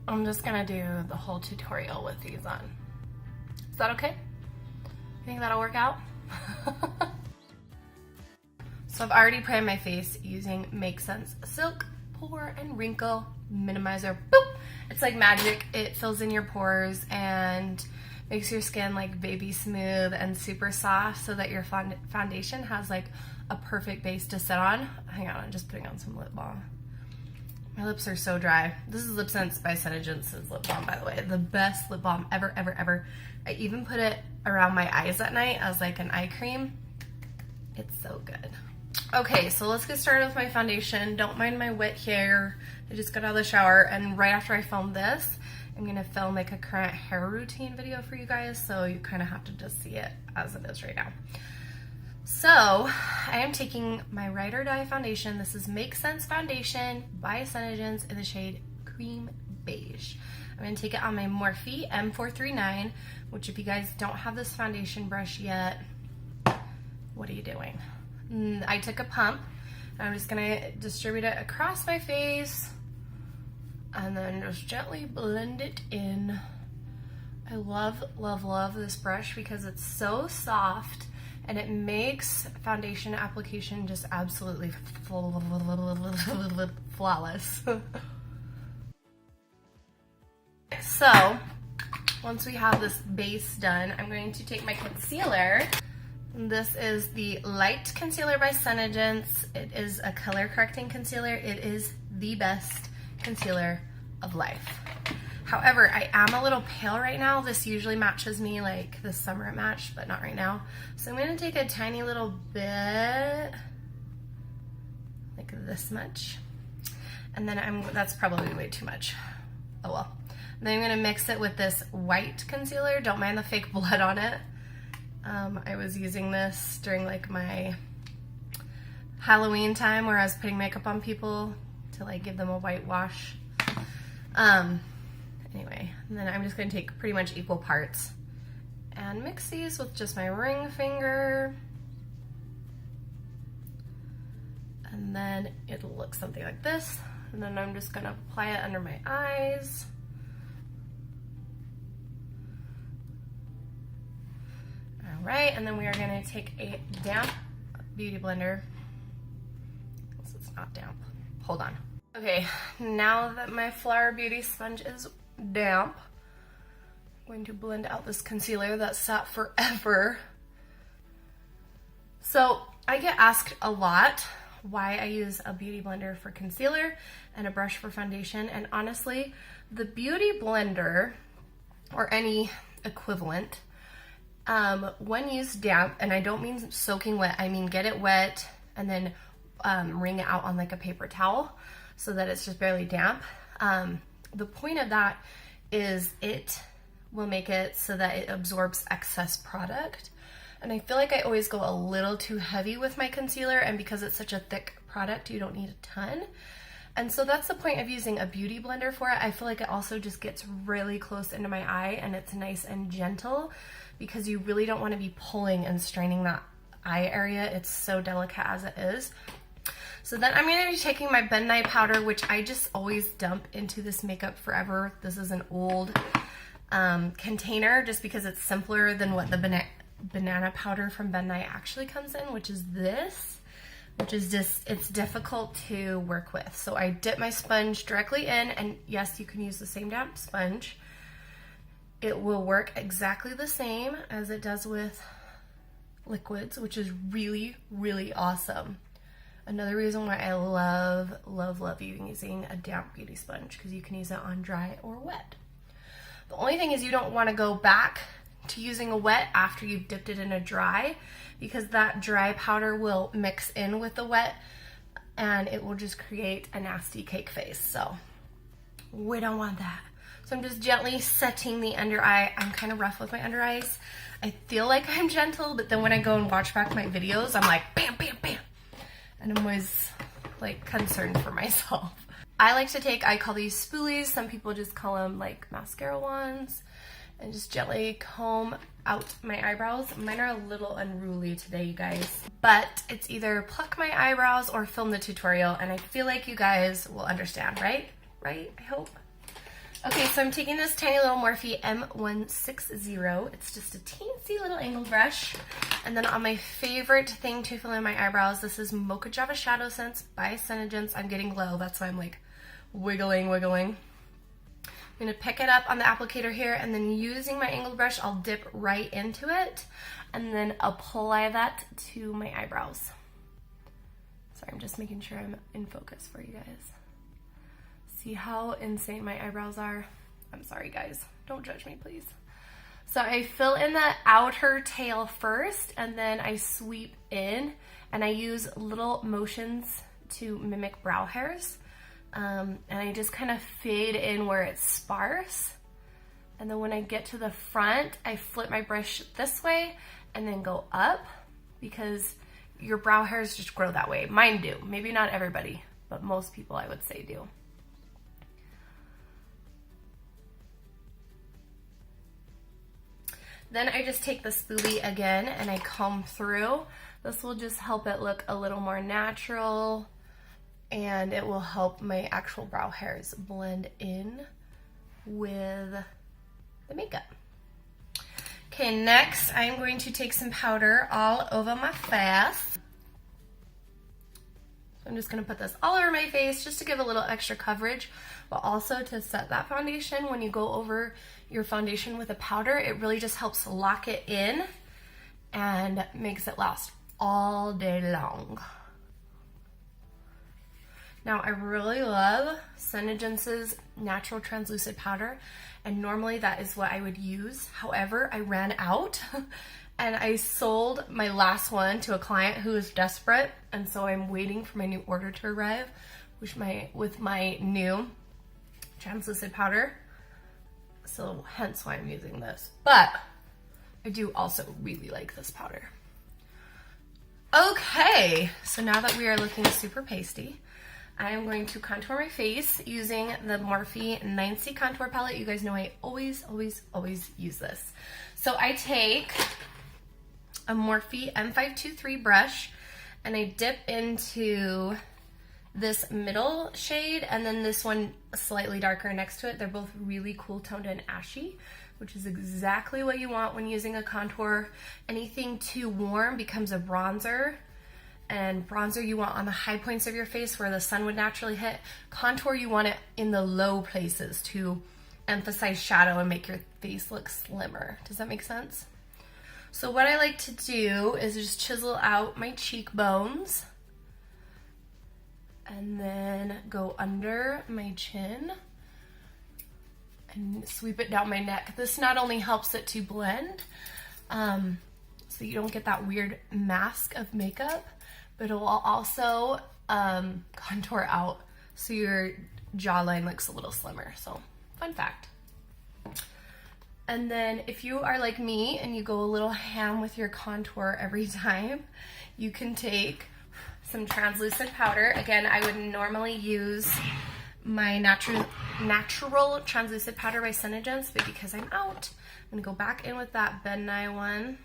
I'm just gonna do the whole tutorial with these on. Is that okay? You think that'll work out? So I've already primed my face using Makesense Silk, Pore, and Wrinkle Minimizer. Boop! It's like magic. It fills in your pores and makes your skin like baby smooth and super soft so that your foundation has like a perfect base to sit on. Hang on, I'm just putting on some lip balm. My lips are so dry. This is Lipsense by Senegence's lip balm, by the way. The best lip balm ever, ever, ever. I even put it around my eyes at night as like an eye cream. It's so good. Okay, so let's get started with my foundation. Don't mind my wet hair. I just got out of the shower, and right after I film this, I'm gonna film like a current hair routine video for you guys, so you kind of have to just see it as it is right now. So I am taking my Ride or Die foundation. This is Makesense foundation by Senegence in the shade Creme Beige. I'm gonna take it on my Morphe M439, which if you guys don't have this foundation brush yet, what are you doing? I took a pump, and I'm just gonna distribute it across my face and then just gently blend it in. I love, love, love this brush because it's so soft and it makes foundation application just absolutely flawless. So, once we have this base done, I'm going to take my concealer. This is the Light Concealer by Senegence. It is a color correcting concealer. It is the best concealer of life. However, I am a little pale right now. This usually matches me like this summer it matched, but not right now. So I'm gonna take a tiny little bit, like this much. And then that's probably way too much. Oh well. And then I'm gonna mix it with this white concealer. Don't mind the fake blood on it. I was using this during like my Halloween time where I was putting makeup on people to like give them a whitewash. Anyway, and then I'm just going to take pretty much equal parts and mix these with just my ring finger. And then it'll look something like this. And then I'm just going to apply it under my eyes. All right, and then we are going to take a damp beauty blender. Unless it's not damp. Hold on. Okay, now that my Flower Beauty sponge is damp, I'm going to blend out this concealer that sat forever. So I get asked a lot why I use a beauty blender for concealer and a brush for foundation, and honestly, the beauty blender or any equivalent, when used damp, and I don't mean soaking wet, I mean get it wet and then wring it out on like a paper towel so that it's just barely damp. The point of that is it will make it so that it absorbs excess product. And I feel like I always go a little too heavy with my concealer, and because it's such a thick product, you don't need a ton. And so that's the point of using a beauty blender for it. I feel like it also just gets really close into my eye and it's nice and gentle because you really don't want to be pulling and straining that eye area. It's so delicate as it is. So then I'm going to be taking my Banana Powder, which I just always dump into this makeup forever. This is an old container just because it's simpler than what the banana powder from Ben Nye actually comes in, which is this, which is just, it's difficult to work with. So I dip my sponge directly in, and yes, you can use the same damp sponge. It will work exactly the same as it does with liquids, which is really, really awesome. Another reason why I love, love, love using a damp beauty sponge, because you can use it on dry or wet. The only thing is you don't want to go back to using a wet after you've dipped it in a dry, because that dry powder will mix in with the wet and it will just create a nasty cake face. So we don't want that. So I'm just gently setting the under eye. I'm kind of rough with my under eyes. I feel like I'm gentle, but then when I go and watch back my videos, I'm like bam, bam, bam. And I'm always like concerned for myself. I like to take, I call these spoolies, some people just call them like mascara wands, and just gently comb out my eyebrows. Mine are a little unruly today, you guys. But it's either pluck my eyebrows or film the tutorial, and I feel like you guys will understand, right? Right? I hope. Okay, so I'm taking this tiny little Morphe M160. It's just a teensy little angled brush. And then on my favorite thing to fill in my eyebrows, this is Moca Java Shadowsense by Senegence. I'm getting low, that's why I'm like wiggling. I'm gonna pick it up on the applicator here, and then using my angled brush, I'll dip right into it and then apply that to my eyebrows. Sorry, I'm just making sure I'm in focus for you guys. See how insane my eyebrows are? I'm sorry guys, don't judge me please. So I fill in the outer tail first, and then I sweep in, and I use little motions to mimic brow hairs. And I just kind of fade in where it's sparse. And then when I get to the front, I flip my brush this way and then go up, because your brow hairs just grow that way. Mine do. Maybe not everybody, but most people I would say do. Then I just take the spoolie again and I comb through. This will just help it look a little more natural, and it will help my actual brow hairs blend in with the makeup. Okay, next I'm going to take some powder all over my face. So I'm just gonna put this all over my face just to give a little extra coverage, but also to set that foundation. When you go over your foundation with a powder, it really just helps lock it in and makes it last all day long. Now, I really love Senegence's natural translucent powder, and normally that is what I would use. However, I ran out and I sold my last one to a client who was desperate, and so I'm waiting for my new order to arrive with my new translucent powder. So hence why I'm using this. But I do also really like this powder. Okay, so now that we are looking super pasty, I am going to contour my face using the Morphe 9C Contour Palette. You guys know I always use this. So I take a Morphe M523 brush and I dip into this middle shade and then this one slightly darker next to it. They're both really cool toned and ashy, which is exactly what you want when using a contour. Anything too warm becomes a bronzer, and bronzer you want on the high points of your face where the sun would naturally hit. Contour you want it in the low places to emphasize shadow and make your face look slimmer. Does that make sense? So what I like to do is just chisel out my cheekbones and then go under my chin and sweep it down my neck. This not only helps it to blend, so you don't get that weird mask of makeup, but it will also contour out so your jawline looks a little slimmer. So, fun fact. And then if you are like me and you go a little ham with your contour every time, you can take some translucent powder. Again, I would normally use my natural translucent powder by Senegence, but because I'm out, I'm gonna go back in with that Ben Nye one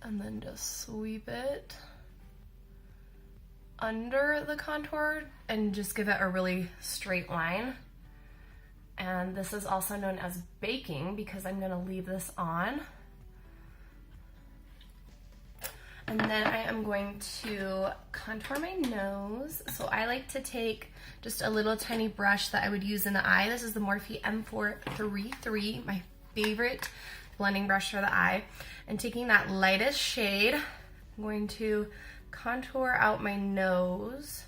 and then just sweep it under the contour and just give it a really straight line. And this is also known as baking because I'm gonna leave this on. And then I am going to contour my nose. So I like to take just a little tiny brush that I would use in the eye. This is the Morphe M433, my favorite blending brush for the eye. And taking that lightest shade, I'm going to contour out my nose.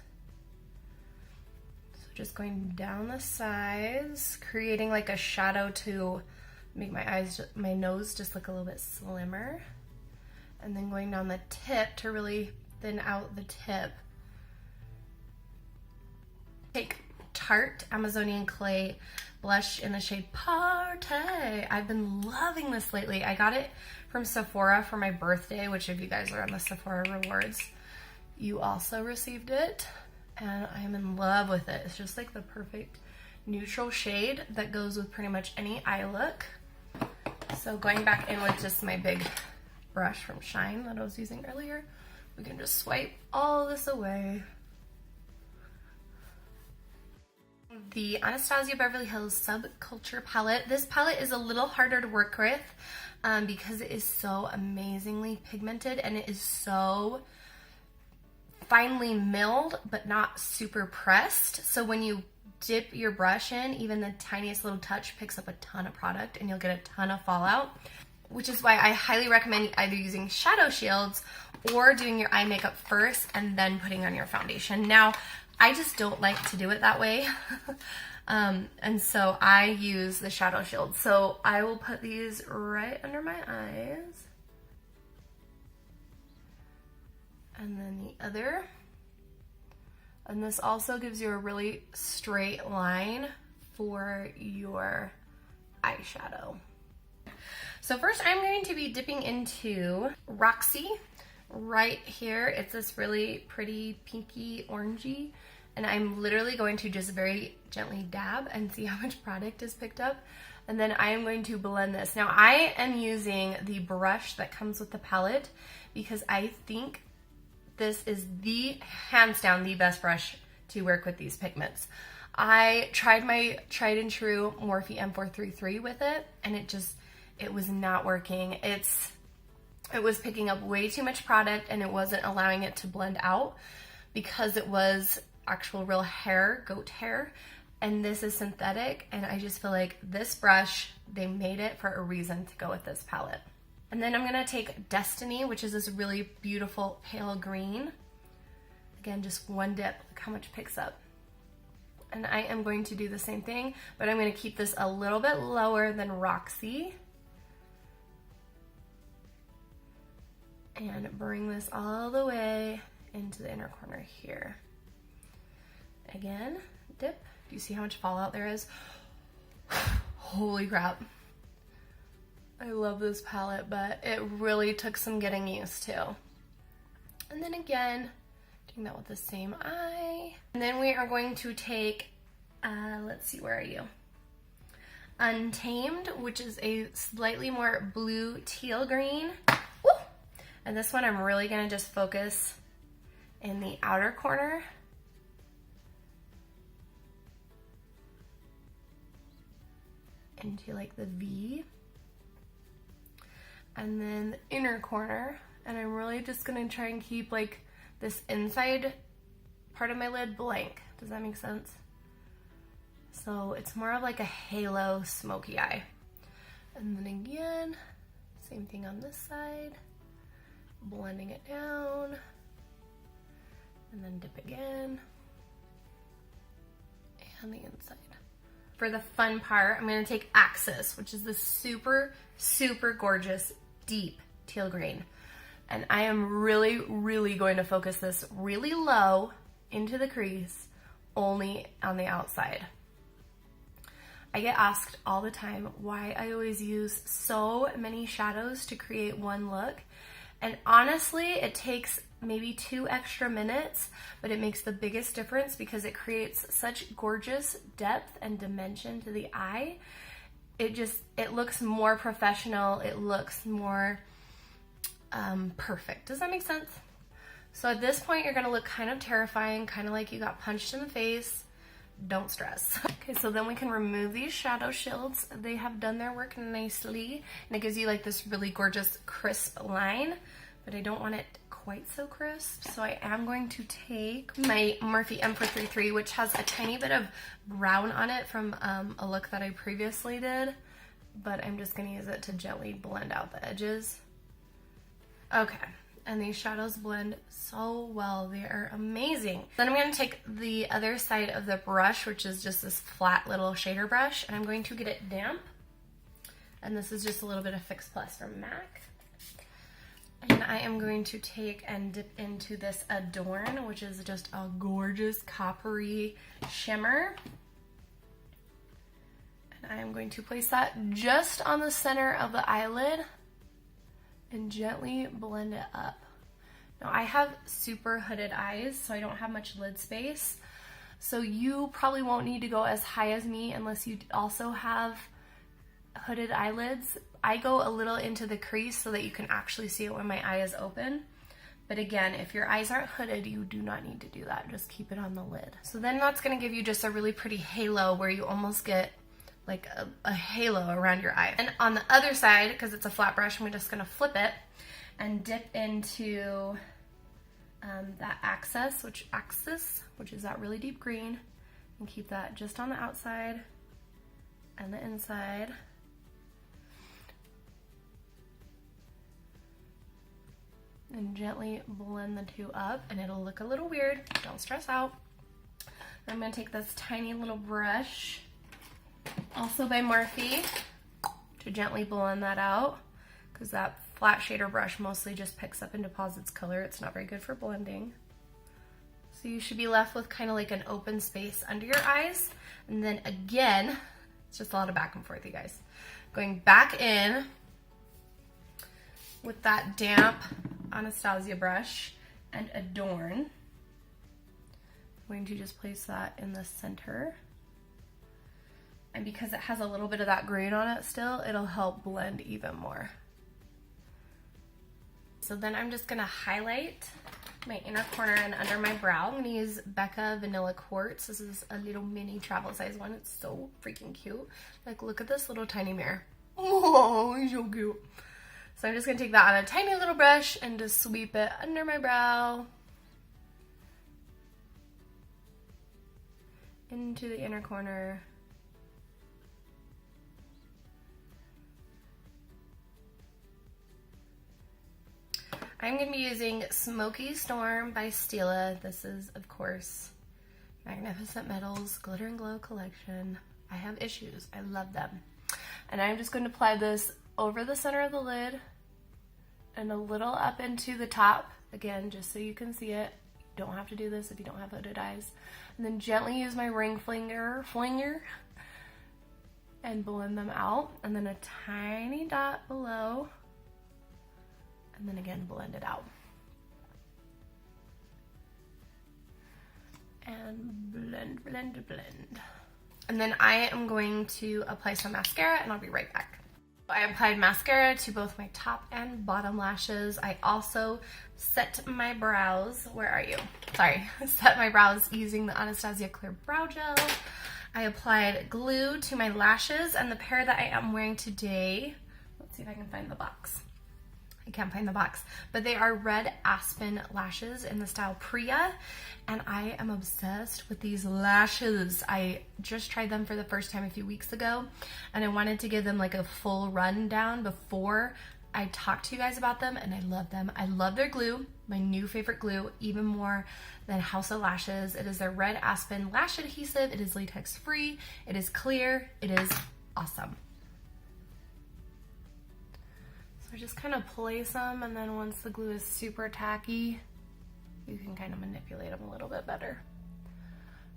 So just going down the sides, creating like a shadow to make my nose just look a little bit slimmer. And then going down the tip to really thin out the tip. Take Tarte Amazonian Clay blush in the shade Pore. I've been loving this lately. I got it from Sephora for my birthday, which if you guys are on the Sephora rewards, you also received it. And I'm in love with it. It's just like the perfect neutral shade that goes with pretty much any eye look. So going back in with just my big brush from Shine that I was using earlier, we can just swipe all this away. The Anastasia Beverly Hills Subculture palette. This palette is a little harder to work with because it is so amazingly pigmented and it is so finely milled but not super pressed. So when you dip your brush in, even the tiniest little touch picks up a ton of product and you'll get a ton of fallout, which is why I highly recommend either using shadow shields or doing your eye makeup first and then putting on your foundation. Now, I just don't like to do it that way. And so I use the shadow shield. So I will put these right under my eyes. And then the other. And this also gives you a really straight line for your eyeshadow. So first I'm going to be dipping into Roxy right here. It's this really pretty pinky orangey. And I'm literally going to just very gently dab and see how much product is picked up. And then I am going to blend this. Now I am using the brush that comes with the palette because I think this is the, hands down, the best brush to work with these pigments. I tried my tried and true Morphe M433 with it and it was not working. It was picking up way too much product and it wasn't allowing it to blend out because it was actual real hair, goat hair, and this is synthetic, and I just feel like this brush, they made it for a reason to go with this palette. And then I'm gonna take Destiny, which is this really beautiful pale green. Again, just one dip, look how much it picks up. And I am going to do the same thing, but I'm gonna keep this a little bit lower than Roxy. And bring this all the way into the inner corner here. Again, dip. Do you see how much fallout there is? Holy crap. I love this palette, but it really took some getting used to. And then again, doing that with the same eye. And then we are going to take, let's see, where are you? Untamed, which is a slightly more blue teal green. Woo! And this one I'm really gonna just focus in the outer corner. Into like the V. And then the inner corner. And I'm really just gonna try and keep like this inside part of my lid blank. Does that make sense? So it's more of like a halo smoky eye. And then again, same thing on this side. Blending it down. And then dip again. And the inside. For the fun part, I'm gonna take Axis, which is this super, super gorgeous, deep teal green. And I am really, really going to focus this really low into the crease, only on the outside. I get asked all the time why I always use so many shadows to create one look. And honestly, it takes maybe 2 extra minutes, but it makes the biggest difference because it creates such gorgeous depth and dimension to the eye. It looks more professional. It looks more perfect. Does that make sense? So at this point, you're gonna look kind of terrifying, kind of like you got punched in the face. Don't stress. Okay, so then we can remove these shadow shields. They have done their work nicely, and it gives you like this really gorgeous crisp line, but I don't want it quite so crisp. So I am going to take my Morphe M433, which has a tiny bit of brown on it from a look that I previously did, but I'm just gonna use it to gently blend out the edges. Okay. And these shadows blend so well. They are amazing. Then I'm going to take the other side of the brush, which is just this flat little shader brush, and I'm going to get it damp. And this is just a little bit of Fix Plus from MAC. And I am going to take and dip into this Adorn, which is just a gorgeous coppery shimmer. And I am going to place that just on the center of the eyelid and gently blend it up. Now I have super hooded eyes, so I don't have much lid space. So you probably won't need to go as high as me unless you also have hooded eyelids. I go a little into the crease so that you can actually see it when my eye is open. But again, if your eyes aren't hooded, you do not need to do that. Just keep it on the lid. So then that's gonna give you just a really pretty halo where you almost get like a halo around your eye. And on the other side, because it's a flat brush, I'm just gonna flip it and dip into that axis, which is that really deep green, and keep that just on the outside and the inside. And gently blend the two up, and it'll look a little weird. Don't stress out. I'm gonna take this tiny little brush, also by Morphe, to gently blend that out, because that flat shader brush mostly just picks up and deposits color. It's not very good for blending. So you should be left with kind of like an open space under your eyes. And then again, it's just a lot of back and forth, you guys. Going back in with that damp Anastasia brush and Adorn. I'm going to just place that in the center. And because it has a little bit of that green on it still, it'll help blend even more. So then I'm just gonna highlight my inner corner and under my brow. I'm gonna use Becca Vanilla Quartz. This is a little mini travel size one. It's so freaking cute. Like, look at this little tiny mirror. Oh, he's so cute. So I'm just gonna take that on a tiny little brush and just sweep it under my brow, into the inner corner. I'm going to be using Smoky Storm by Stila. This is, of course, Magnificent Metals Glitter and Glow collection. I have issues. I love them. And I'm just going to apply this over the center of the lid and a little up into the top. Again, just so you can see it. You don't have to do this if you don't have hooded eyes. And then gently use my ring flinger and blend them out. And then a tiny dot below. And then again, blend it out. And blend, blend, blend. And then I am going to apply some mascara, and I'll be right back. I applied mascara to both my top and bottom lashes. I also set my brows, where are you? Sorry, set my brows using the Anastasia Clear Brow Gel. I applied glue to my lashes, and the pair that I am wearing today, let's see if I can find the box. I can't find the box, but they are red Aspen lashes in the style Priya, and I am obsessed with these lashes. I just tried them for the first time a few weeks ago, and I wanted to give them like a full rundown before I talk to you guys about them, and I love them. I love their glue, my new favorite glue, even more than House of Lashes. It is their red Aspen lash adhesive. It is latex free. It is clear. It is awesome. So just kind of place them, and then once the glue is super tacky, you can kind of manipulate them a little bit better.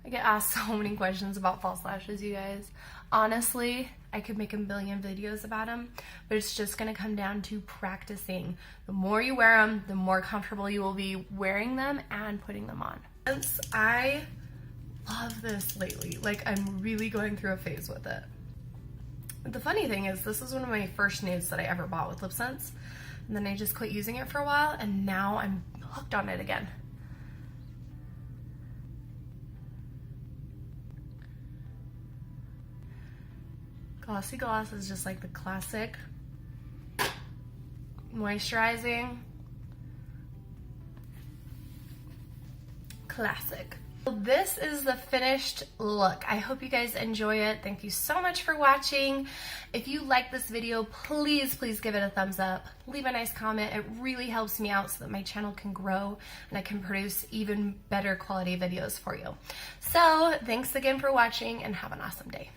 I get asked so many questions about false lashes, you guys. Honestly, I could make a billion videos about them, but it's just gonna come down to practicing. The more you wear them, the more comfortable you will be wearing them and putting them on. Since I love this lately, like I'm really going through a phase with it. The funny thing is, this is one of my first nudes that I ever bought with Lipsense, and then I just quit using it for a while, and now I'm hooked on it again. Glossy Gloss is just like the classic moisturizing classic. This is the finished look. I hope you guys enjoy it. Thank you so much for watching. If you like this video, please give it a thumbs up. Leave a nice comment. It really helps me out so that my channel can grow and I can produce even better quality videos for you. So thanks again for watching, and have an awesome day.